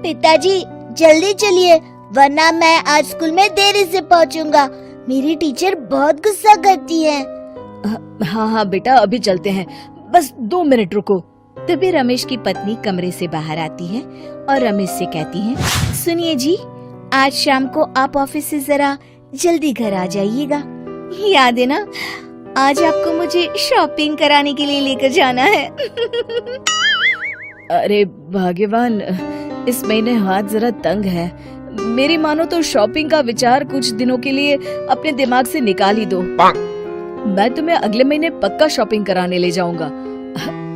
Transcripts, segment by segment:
पिताजी जल्दी चलिए, वरना मैं आज स्कूल में देरी से पहुंचूंगा। मेरी टीचर बहुत गुस्सा करती है। हाँ हाँ बेटा, अभी चलते हैं, बस 2 मिनट रुको। तभी रमेश की पत्नी कमरे से बाहर आती है और रमेश से कहती है, सुनिए जी, आज शाम को आप ऑफिस से जरा जल्दी घर आ जाइएगा। याद है ना, आज आपको मुझे शॉपिंग कराने के लिए लेकर जाना है। अरे भाग्यवान, इस महीने हाथ जरा तंग है। मेरी मानो तो शॉपिंग का विचार कुछ दिनों के लिए अपने दिमाग से निकाल ही दो। मैं तुम्हें अगले महीने पक्का शॉपिंग कराने ले जाऊंगा।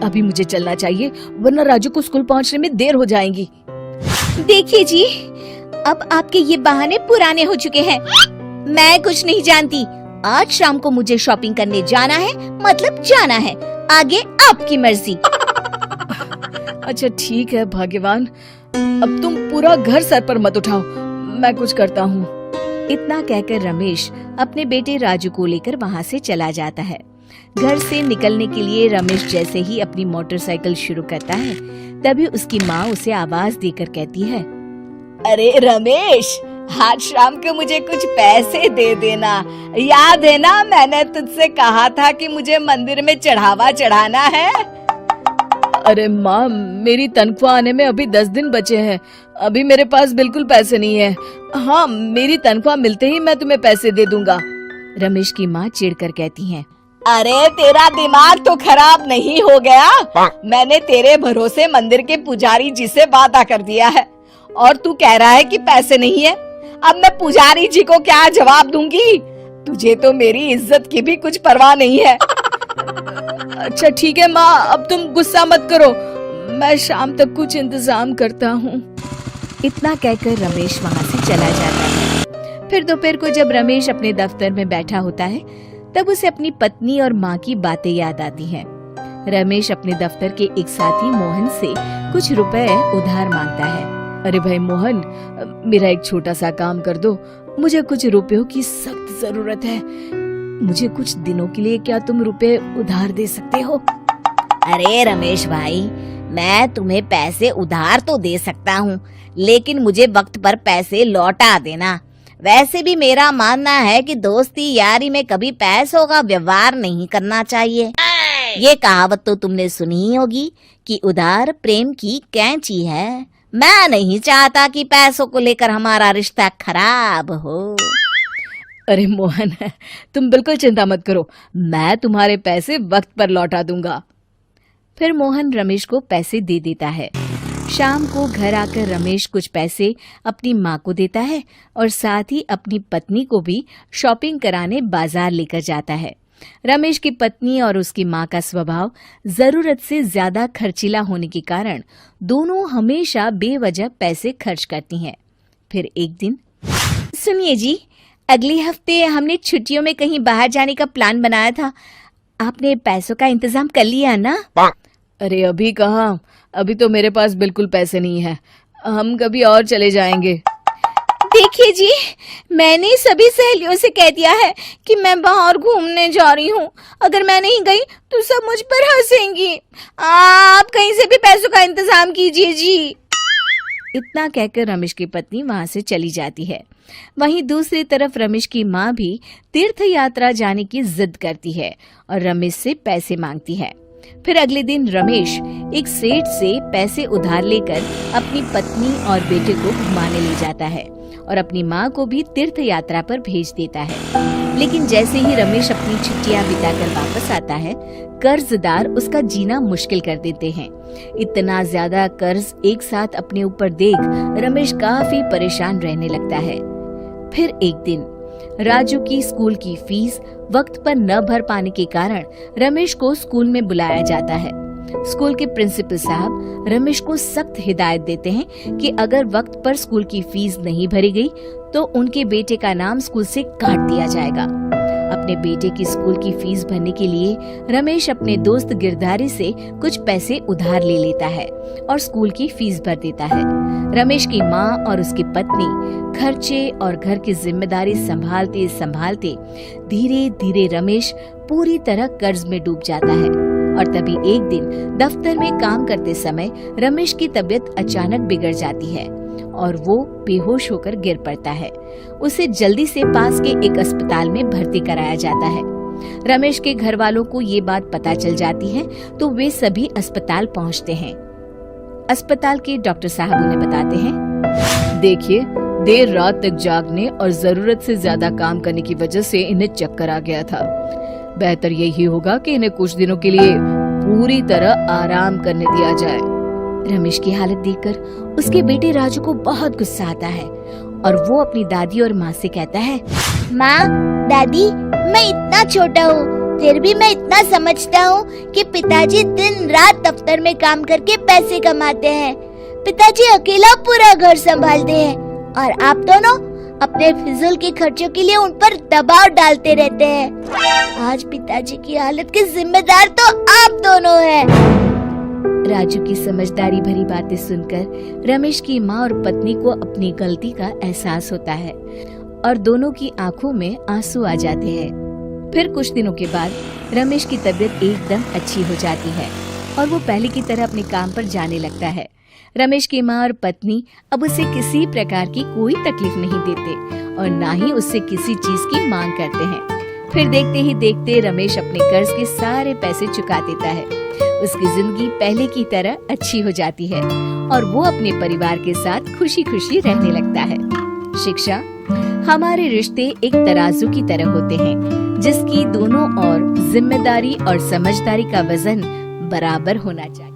अभी मुझे चलना चाहिए, वरना राजू को स्कूल पहुंचने में देर हो जाएगी। देखिए जी, अब आपके ये बहाने पुराने हो चुके हैं। मैं कुछ नहीं जानती। आज शाम को मुझे शॉपिंग करने जाना है, मतलब जाना है। आगे आपकी मर्जी। अच्छा ठीक है भाग्यवान, अब तुम पूरा घर सर पर मत उठाओ, मैं कुछ करता हूँ। इतना कहकर रमेश अपने बेटे राजू को लेकर वहाँ से चला जाता है। घर से निकलने के लिए रमेश जैसे ही अपनी मोटरसाइकिल शुरू करता है, तभी उसकी माँ उसे आवाज देकर कहती है, अरे रमेश, आज शाम को मुझे कुछ पैसे दे देना। याद है ना, मैंने तुझसे कहा था कि मुझे मंदिर में चढ़ावा चढ़ाना है। अरे माँ, मेरी तनख्वाह आने में अभी 10 दिन बचे हैं। अभी मेरे पास बिल्कुल पैसे नहीं है। हाँ, मेरी तनख्वाह मिलते ही मैं तुम्हें पैसे दे दूंगा। रमेश की माँ चिढ़कर कहती है, अरे तेरा दिमाग तो खराब नहीं हो गया? मैंने तेरे भरोसे मंदिर के पुजारी जी से वादा कर दिया है और तू कह रहा है कि पैसे नहीं है। अब मैं पुजारी जी को क्या जवाब दूंगी? तुझे तो मेरी इज्जत की भी कुछ परवाह नहीं है। अच्छा ठीक है माँ, अब तुम गुस्सा मत करो, मैं शाम तक कुछ इंतजाम करता हूँ। इतना कहकर रमेश वहाँ से चला जाता है। फिर दोपहर को जब रमेश अपने दफ्तर में बैठा होता है, तब उसे अपनी पत्नी और माँ की बातें याद आती हैं। रमेश अपने दफ्तर के एक साथी मोहन से कुछ रुपए उधार मांगता है। अरे भाई मोहन, मेरा एक छोटा सा काम कर दो, मुझे कुछ रुपयों की सख्त जरूरत है। मुझे कुछ दिनों के लिए क्या तुम रुपए उधार दे सकते हो? अरे रमेश भाई, मैं तुम्हें पैसे उधार तो दे सकता हूँ, लेकिन मुझे वक्त पर पैसे लौटा देना। वैसे भी मेरा मानना है कि दोस्ती यारी में कभी पैसों का व्यवहार नहीं करना चाहिए। ये कहावत तो तुमने सुनी ही होगी कि उधार प्रेम की कैंची है। मैं नहीं चाहता कि पैसों को लेकर हमारा रिश्ता खराब हो। अरे मोहन, तुम बिल्कुल चिंता मत करो, मैं तुम्हारे पैसे वक्त पर लौटा दूंगा। फिर मोहन रमेश को पैसे दे देता है। शाम को घर आकर रमेश कुछ पैसे अपनी माँ को देता है और साथ ही अपनी पत्नी को भी शॉपिंग कराने बाजार लेकर जाता है। रमेश की पत्नी और उसकी माँ का स्वभाव जरूरत से ज्यादा खर्चीला होने के कारण दोनों हमेशा बेवजह पैसे खर्च करती हैं। फिर एक दिन, सुनिए जी, अगले हफ्ते हमने छुट्टियों में कहीं बाहर जाने का प्लान बनाया था। आपने पैसों का इंतजाम कर लिया ना? अरे अभी कहाँ, अभी तो मेरे पास बिल्कुल पैसे नहीं है। हम कभी और चले जाएंगे। देखिए जी, मैंने सभी सहेलियों से कह दिया है कि मैं बाहर घूमने जा रही हूँ। अगर मैं नहीं गई तो सब मुझ पर हंसेंगी। आप कहीं से भी पैसों का इंतजाम कीजिए जी। इतना कहकर रमेश की पत्नी वहाँ से चली जाती है। वहीं दूसरी तरफ रमेश की माँ भी तीर्थ यात्रा जाने की जिद करती है और रमेश से पैसे मांगती है। फिर अगले दिन रमेश एक सेठ से पैसे उधार लेकर अपनी पत्नी और बेटे को घुमाने ले जाता है और अपनी माँ को भी तीर्थ यात्रा पर भेज देता है। लेकिन जैसे ही रमेश अपनी छुट्टियां बिताकर वापस आता है, कर्जदार उसका जीना मुश्किल कर देते हैं। इतना ज्यादा कर्ज एक साथ अपने ऊपर देख रमेश काफी परेशान रहने लगता है। फिर एक दिन राजू की स्कूल की फीस वक्त पर न भर पाने के कारण रमेश को स्कूल में बुलाया जाता है। स्कूल के प्रिंसिपल साहब रमेश को सख्त हिदायत देते हैं कि अगर वक्त पर स्कूल की फीस नहीं भरी गई तो उनके बेटे का नाम स्कूल से काट दिया जाएगा। अपने बेटे की स्कूल की फीस भरने के लिए रमेश अपने दोस्त गिरधारी से कुछ पैसे उधार ले लेता है और स्कूल की फीस भर देता है। रमेश की माँ और उसकी पत्नी खर्चे और घर की जिम्मेदारी संभालते संभालते धीरे धीरे रमेश पूरी तरह कर्ज में डूब जाता है और तभी एक दिन दफ्तर में काम करते समय रमेश की तबीयत अचानक बिगड़ जाती है और वो बेहोश होकर गिर पड़ता है। उसे जल्दी से पास के एक अस्पताल में भर्ती कराया जाता है। रमेश के घर वालों को ये बात पता चल जाती है तो वे सभी अस्पताल पहुंचते हैं। अस्पताल के डॉक्टर साहब उन्हें बताते हैं, देखिए, देर रात तक जागने और जरूरत से ज्यादा काम करने की वजह से इन्हें चक्कर आ गया था। बेहतर यही होगा कि इन्हें कुछ दिनों के लिए पूरी तरह आराम करने दिया जाए। रमेश की हालत देखकर उसके बेटे राजू को बहुत गुस्सा आता है और वो अपनी दादी और माँ से कहता है, माँ, दादी, मैं इतना छोटा हूँ फिर भी मैं इतना समझता हूँ कि पिताजी दिन रात दफ्तर में काम करके पैसे कमाते हैं। पिताजी अकेला पूरा घर संभालते हैं और आप दोनों अपने फिजूल के खर्चों के लिए उन पर दबाव डालते रहते हैं। आज पिताजी की हालत के जिम्मेदार तो आप दोनों हैं। राजू की समझदारी भरी बातें सुनकर रमेश की माँ और पत्नी को अपनी गलती का एहसास होता है और दोनों की आंखों में आंसू आ जाते हैं। फिर कुछ दिनों के बाद रमेश की तबीयत एकदम अच्छी हो जाती है और वो पहले की तरह अपने काम पर जाने लगता है। रमेश की माँ और पत्नी अब उसे किसी प्रकार की कोई तकलीफ नहीं देते और ना ही उससे किसी चीज की मांग करते हैं। फिर देखते ही देखते रमेश अपने कर्ज के सारे पैसे चुका देता है। उसकी जिंदगी पहले की तरह अच्छी हो जाती है और वो अपने परिवार के साथ खुशी खुशी रहने लगता है। शिक्षा, हमारे रिश्ते एक तराजू की तरह होते हैं जिसकी दोनों ओर जिम्मेदारी और समझदारी का वजन बराबर होना चाहिए।